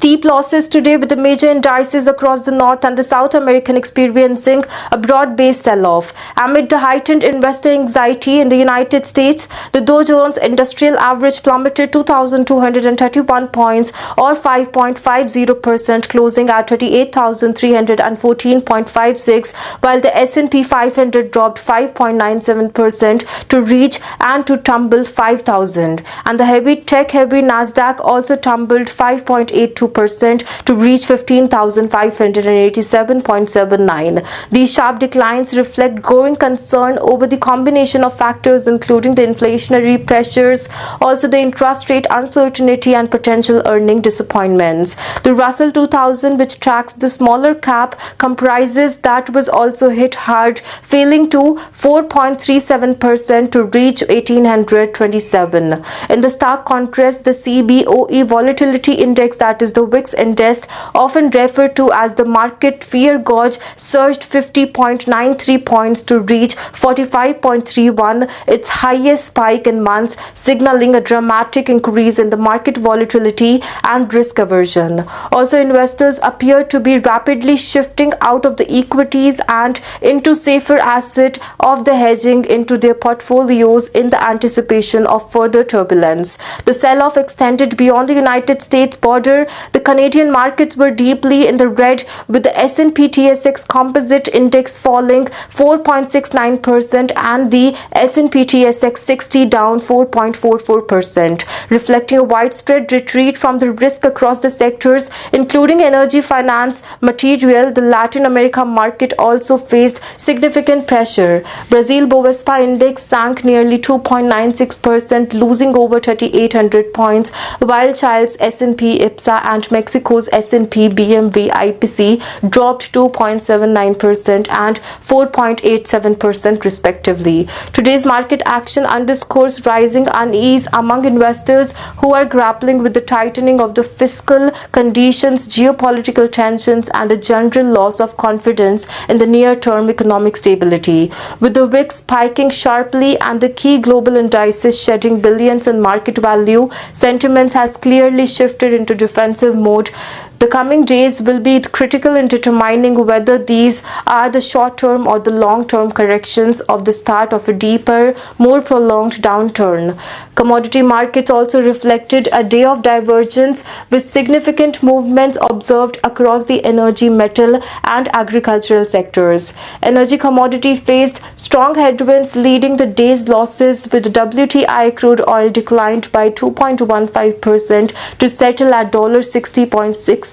Steep losses today, with the major indices across the North and the South American experiencing a broad-based sell-off. Amid the heightened investor anxiety in the United States, the Dow Jones Industrial Average plummeted 2,231 points or 5.50%, closing at 38,314.56, while the S&P 500 dropped 5.97% to reach and to tumble 5,000. And the tech-heavy Nasdaq also tumbled 5.82% to reach 15,587.79. These sharp declines reflect growing concern over the combination of factors including the inflationary pressures, also the interest rate uncertainty and potential earning disappointments. The Russell 2000, which tracks the smaller cap, comprises that was also hit hard, falling to 4.37% to reach 1827. In the stark contrast, the CBOE Volatility Index, that is the VIX index, often referred to as the market fear gauge, surged 50.93 points to reach 45.31, its highest spike in months, signaling a dramatic increase in the market volatility and risk aversion. Also, investors appear to be rapidly shifting out of the equities and into safer asset of the hedging into their portfolios in the anticipation of further turbulence. The sell-off extended beyond the United States border. The Canadian markets were deeply in the red, with the S&P TSX Composite Index falling 4.69% and the S&P TSX 60 down 4.44%, reflecting a widespread retreat from the risk across the sectors, including energy, finance, material. The Latin America market also faced significant pressure. Brazil Bovespa Index sank nearly 2.96%, losing over 3,800 points, while Chile's S&P IPSA and Mexico's S&P BMV IPC dropped 2.79% and 4.87% respectively. Today's market action underscores rising unease among investors who are grappling with the tightening of the fiscal conditions, geopolitical tensions, and a general loss of confidence in the near-term economic stability. With the VIX spiking sharply and the key global indices shedding billions in market value, sentiment has clearly shifted into defensive mode. The coming days will be critical in determining whether these are the short-term or the long-term corrections of the start of a deeper, more prolonged downturn. Commodity markets also reflected a day of divergence, with significant movements observed across the energy, metal, and agricultural sectors. Energy commodity faced strong headwinds, leading the day's losses, with WTI crude oil declined by 2.15% to settle at $60.66,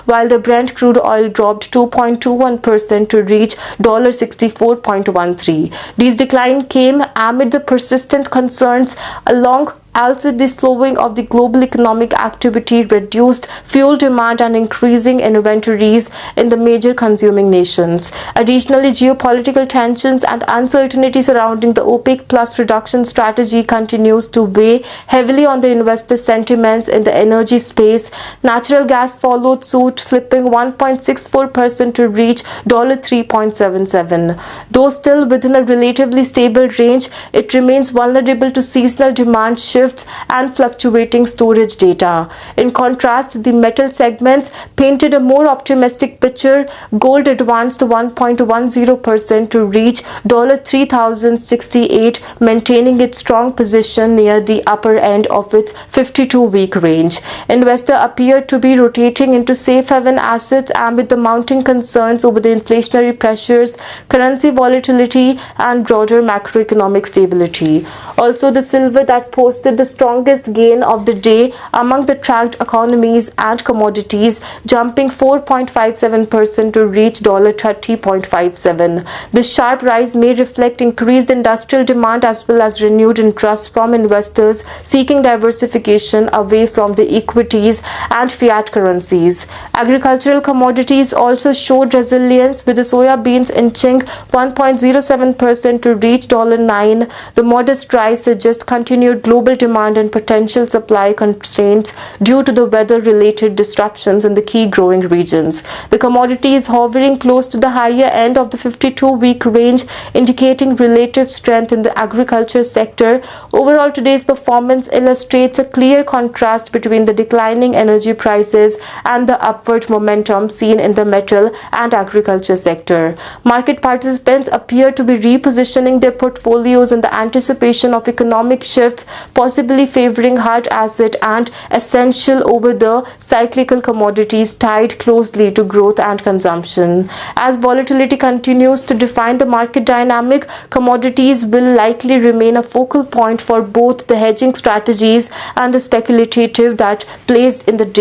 while the Brent crude oil dropped 2.21% to reach $64.13. These declines came amid the persistent concerns along also the slowing of the global economic activity, reduced fuel demand, and increasing inventories in the major consuming nations. Additionally, geopolitical tensions and uncertainty surrounding the OPEC Plus reduction strategy continues to weigh heavily on the investor sentiments in the energy space. Natural gas followed suit, slipping 1.64% to reach $3.77. Though still within a relatively stable range, it remains vulnerable to seasonal demand shifts and fluctuating storage data. In contrast, the metal segments painted a more optimistic picture. Gold advanced 1.10% to reach $3,068, maintaining its strong position near the upper end of its 52-week range. Investors appear to be rotating into safe haven assets amid the mounting concerns over the inflationary pressures, currency volatility, and broader macroeconomic stability. Also, the silver that posted the strongest gain of the day among the tracked economies and commodities, jumping 4.57% to reach $30.57. This sharp rise may reflect increased industrial demand as well as renewed interest from investors seeking diversification away from the equities and fiat currencies. Agricultural commodities also showed resilience, with the soya beans inching 1.07% to reach $9. The modest rise suggests continued global demand and potential supply constraints due to the weather-related disruptions in the key growing regions. The commodity is hovering close to the higher end of the 52-week range, indicating relative strength in the agriculture sector. Overall, today's performance illustrates a clear contrast between the declining energy prices and the upward momentum seen in the metal and agriculture sector. Market participants appear to be repositioning their portfolios in the anticipation of economic shifts, possibly favoring hard asset and essential over the cyclical commodities tied closely to growth and consumption. As volatility continues to define the market dynamic, commodities will likely remain a focal point for both the hedging strategies and the speculative that plays in the day